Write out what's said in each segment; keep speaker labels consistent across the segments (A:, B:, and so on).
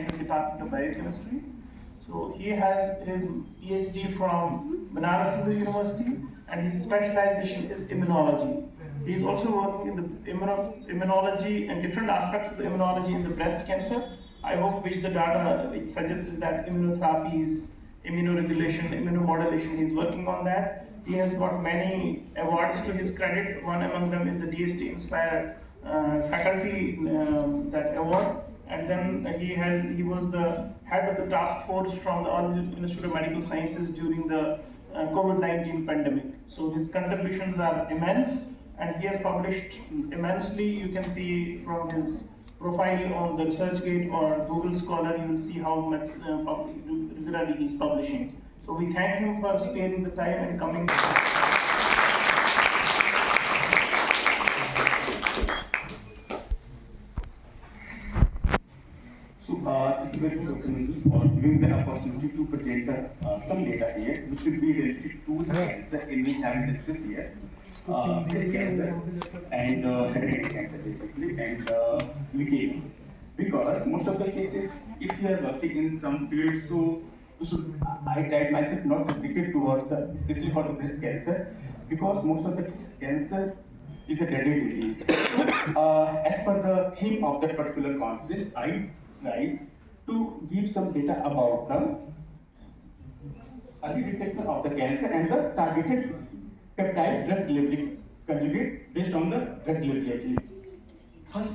A: Sciences Department of Biochemistry. So he has his PhD from Banaras Hindu University, and his specialization is immunology. He's also working in the immunology and different aspects of the immunology in the breast cancer. I hope which the data which suggested that immunotherapies, immunoregulation, immunomodulation, he's working on that. He has got many awards to his credit. One among them is the DST Inspire faculty that award. And then he was the head of the task force from the All Institute of Medical Sciences during the COVID-19 pandemic. So his contributions are immense, and he has published immensely. You can see from his profile on the ResearchGate or Google Scholar, you will see how much regularly he is publishing. So we thank him for sparing the time and coming.
B: So it's very good for giving the opportunity to present some data here, which will be related to the cancer in which I will discuss here. Breast cancer and hereditary cancer basically, and leukemia. Because most of the cases, if you are working in some field, so I tried myself not restricted towards the, especially for the breast cancer, because most of the cases, cancer is a deadly disease. As per the theme of that particular conference, I tried to give some data about the early detection of the cancer and the targeted peptide drug delivery conjugate based on the drug delivery actually. First,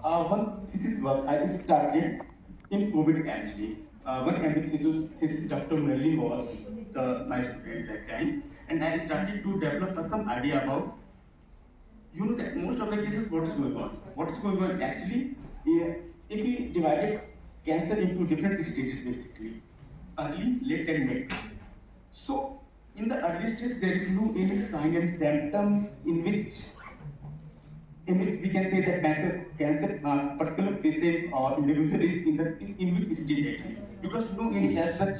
B: one thesis work I started in COVID actually. One MD thesis Dr. Merlin was my student at that time, and I started to develop some idea about, you know, that most of the cases what is going on. What is going on actually, if we divided cancer into different stages basically, early, late and mid. So in the early stage there is no any sign and symptoms in which we can say that cancer particular patient or individual is in which stage actually, because no any as such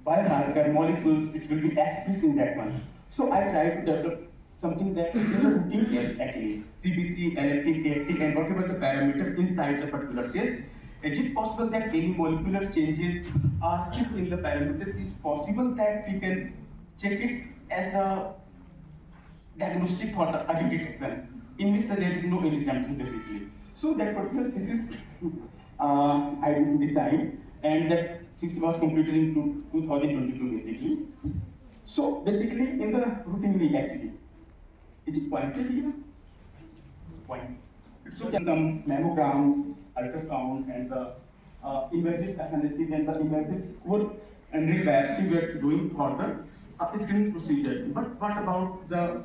B: biomarker molecules which will be expressed in that one. So I try to develop something that is a routine test actually, CBC, LFT, KFT, and whatever the parameter inside the particular test. Is it possible that any molecular changes are shift in the parameter? Is possible that we can check it as a diagnostic for the early detection, in which there is no any symptoms basically. So that particular thesis I designed, and that thesis was completed in 2022 basically. So basically in the routine way actually, is it pointed here? Point. So some mammograms, ultrasound, and the invasive analysis and the invasive core and biopsy we are doing for the screening procedures. But what about the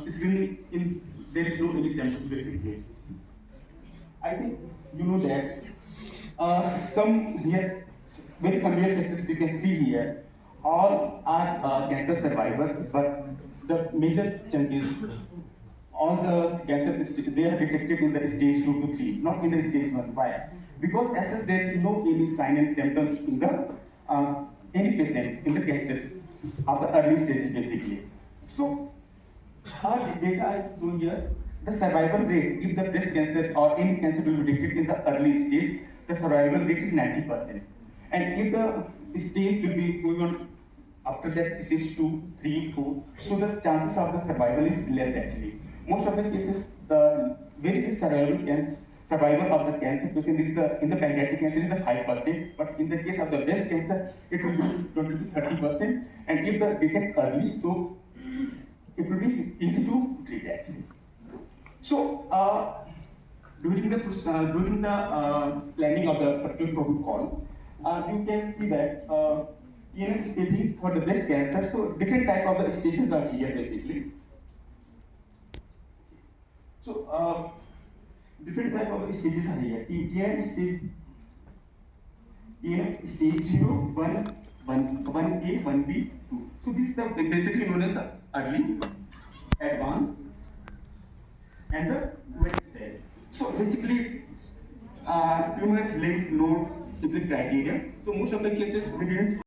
B: screening in there is no any symptoms basically? I think you know that some here very familiar cases you can see here. All are cancer survivors, but the major chunk is all the cancer they are detected in the stage 2 to 3, not in the stage 1. Why? Because as such there is no any sign and symptom in the any patient in the cancer of the early stage basically. So our data is shown here. The survival rate, if the breast cancer or any cancer will be detected in the early stage, the survival rate is 90%. And if the stage will be going on after that stage 2, 3, 4, so the chances of the survival is less actually. Most of the cases, the very survival of the cancer patient is in the pancreatic cancer is the 5%, but in the case of the breast cancer, it will be 20 to 30%. And if the detect early, so it will be easy to treat actually. So during the planning of the particular protocol, you can see that staging for the breast cancer. So different type of the stages are here basically. So different type of stages are here. TNM stage 0, 1, 1A, 1B, 2. So this is basically known as the early, advanced, and the mid stage. So basically, tumor lymph node is the criteria. So most of the cases we didn't